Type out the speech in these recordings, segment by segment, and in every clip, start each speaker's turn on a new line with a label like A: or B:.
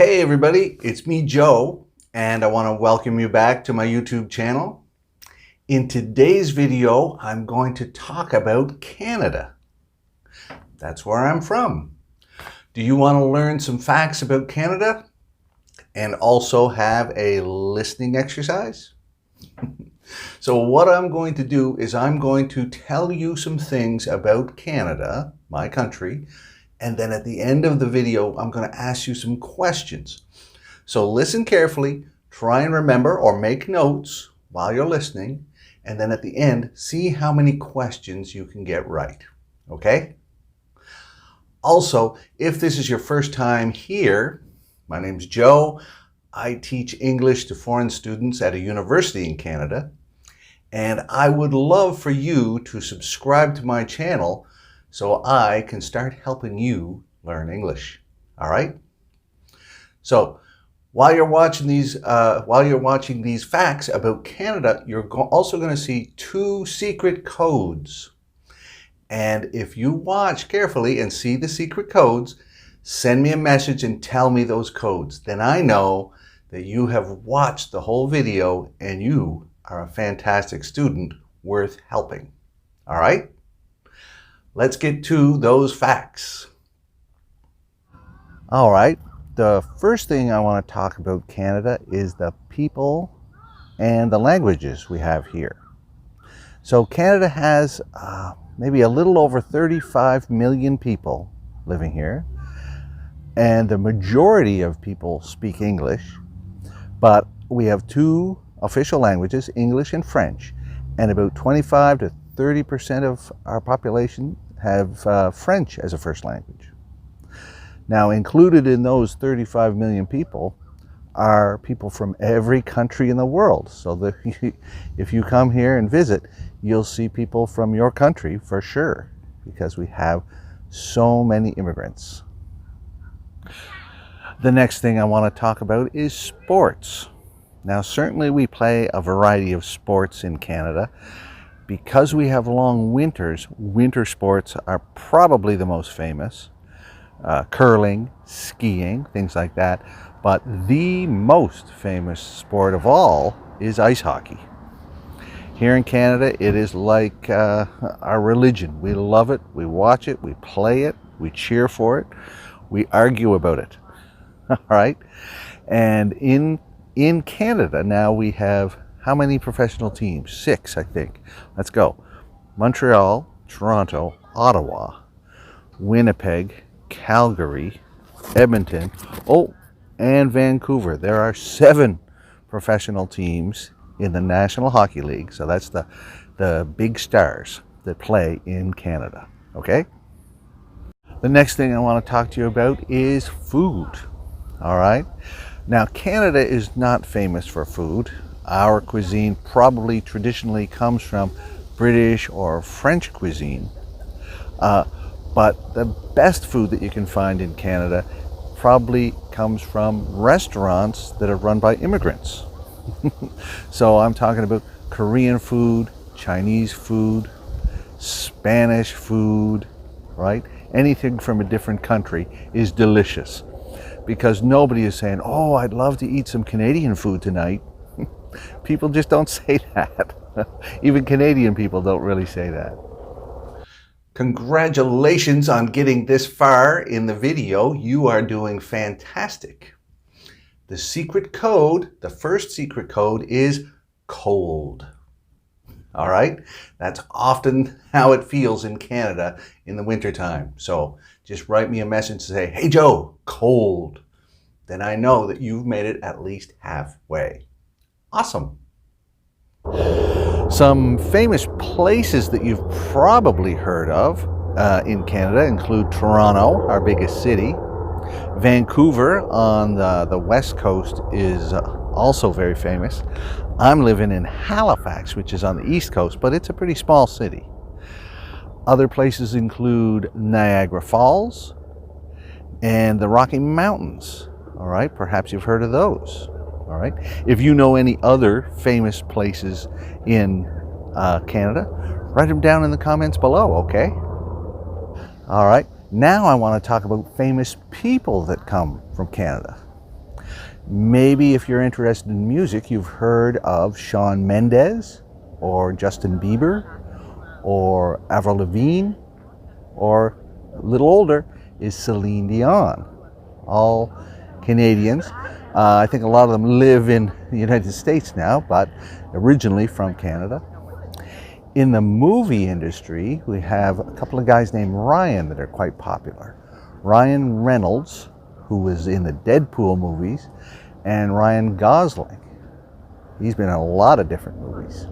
A: Hey everybody, it's me Joe, and I want to welcome you back to my YouTube channel. In today's video, I'm going to talk about Canada. That's where I'm from. Do you want to learn some facts about Canada and also have a listening exercise? So what I'm going to do is I'm going to tell you some things about Canada, my country, and then at the end of the video, I'm going to ask you some questions. So listen carefully, try and remember or make notes while you're listening, and then at the end, see how many questions you can get right, okay? Also, if this is your first time here, my name's Joe. I teach English to foreign students at a university in Canada, and I would love for you to subscribe to my channel so I can start helping you learn English. All right? So while you're watching these facts about Canada, you're also going to see two secret codes. And if you watch carefully and see the secret codes, send me a message and tell me those codes. Then I know that you have watched the whole video and you are a fantastic student worth helping. All right? Let's get to those facts. All right, the first thing I want to talk about Canada is the people and the languages we have here. So Canada has maybe a little over 35 million people living here, and the majority of people speak English, but we have two official languages, English and French, and about 25 to 30% of our population have French as a first language. Now, included in those 35 million people are people from every country in the world. So if you come here and visit, you'll see people from your country for sure, because we have so many immigrants. The next thing I want to talk about is sports. Now, certainly we play a variety of sports in Canada. Because we have long winters, winter sports are probably the most famous. Curling, skiing, things like that. But the most famous sport of all is ice hockey. Here in Canada, it is like our religion. We love it, we watch it, we play it, we cheer for it, we argue about it. All right? And in Canada now we have how many professional teams? 6, I think. Let's go. Montreal, Toronto, Ottawa, Winnipeg, Calgary, Edmonton, and Vancouver. There are 7 professional teams in the National Hockey League. So that's the big stars that play in Canada. Okay? The next thing I want to talk to you about is food. All right? Now, Canada is not famous for food. Our cuisine probably traditionally comes from British or French cuisine. But the best food that you can find in Canada probably comes from restaurants that are run by immigrants. So I'm talking about Korean food, Chinese food, Spanish food, right? Anything from a different country is delicious, because nobody is saying, oh, I'd love to eat some Canadian food tonight. People just don't say that. Even Canadian people don't really say that. Congratulations on getting this far in the video. You are doing fantastic. The secret code, the first secret code, is cold. All right? That's often how it feels in Canada in the wintertime. So just write me a message to say, hey Joe, cold. Then I know that you've made it at least halfway. Awesome. Some famous places that you've probably heard of in Canada include Toronto, our biggest city. Vancouver on the west coast is also very famous. I'm living in Halifax, which is on the east coast, but it's a pretty small city. Other places include Niagara Falls and the Rocky Mountains. All right, perhaps you've heard of those. All right. If you know any other famous places in Canada, write them down in the comments below, okay? All right. Now I want to talk about famous people that come from Canada. Maybe if you're interested in music, you've heard of Shawn Mendes or Justin Bieber or Avril Lavigne, or a little older is Celine Dion. All Canadians. I think a lot of them live in the United States now, but originally from Canada. In the movie industry, we have a couple of guys named Ryan that are quite popular. Ryan Reynolds, who was in the Deadpool movies, and Ryan Gosling. He's been in a lot of different movies.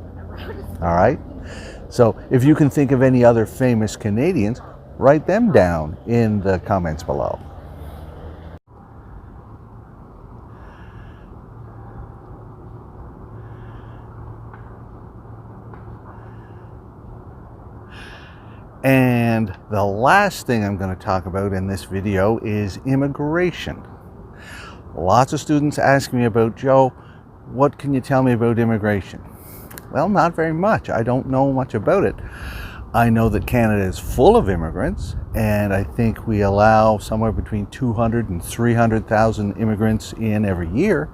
A: All right? So if you can think of any other famous Canadians, write them down in the comments below. And the last thing I'm going to talk about in this video is immigration. Lots of students ask me about, Joe, what can you tell me about immigration? Well, not very much. I don't know much about it. I know that Canada is full of immigrants, and I think we allow somewhere between 200 and 300,000 immigrants in every year.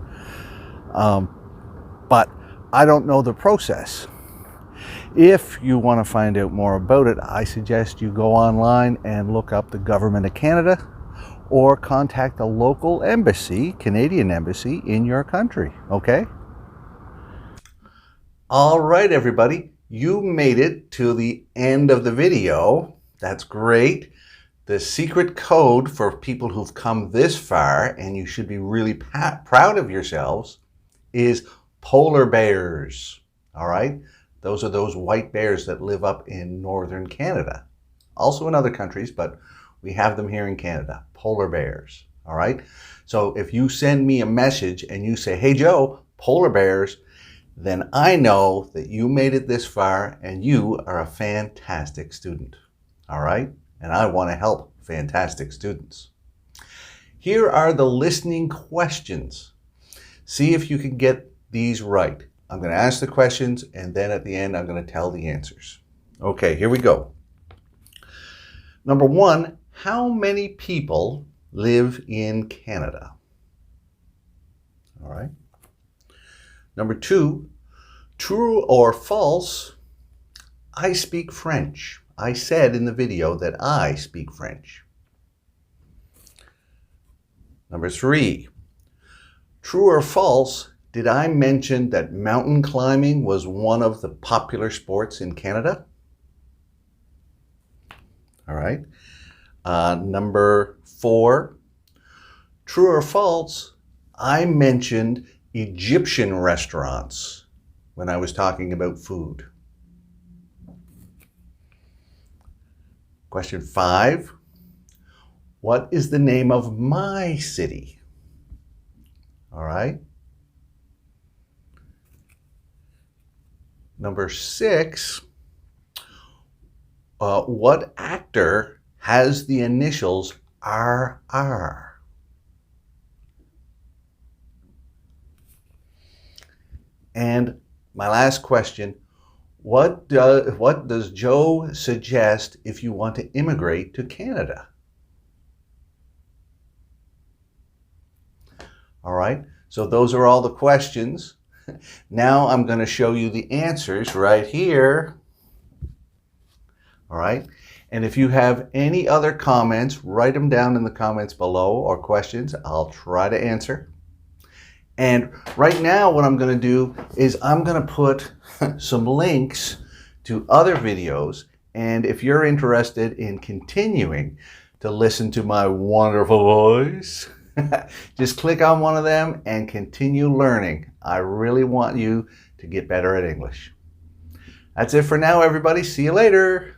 A: But I don't know the process. If you want to find out more about it, I suggest you go online and look up the Government of Canada or contact the local embassy, Canadian embassy, in your country, okay? All right, everybody, you made it to the end of the video. That's great. The secret code for people who've come this far, and you should be really proud of yourselves, is polar bears, all right? Those are those white bears that live up in northern Canada. Also in other countries, but we have them here in Canada, polar bears, all right? So if you send me a message and you say, hey Joe, polar bears, then I know that you made it this far and you are a fantastic student, all right? And I want to help fantastic students. Here are the listening questions. See if you can get these right. I'm going to ask the questions, and then at the end, I'm going to tell the answers. Okay, here we go. Number one, how many people live in Canada? All right. Number two, true or false, I speak French. I said in the video that I speak French. Number three, true or false, did I mention that mountain climbing was one of the popular sports in Canada? All right. Number four, true or false, I mentioned Egyptian restaurants when I was talking about food. Question five, what is the name of my city? All right. Number six, what actor has the initials RR? And my last question, what does Joe suggest if you want to immigrate to Canada? All right, so those are all the questions. Now I'm going to show you the answers right here. All right. And if you have any other comments, write them down in the comments below, or questions. I'll try to answer. And right now what I'm going to do is I'm going to put some links to other videos. And if you're interested in continuing to listen to my wonderful voice, just click on one of them and continue learning. I really want you to get better at English. That's it for now, everybody. See you later.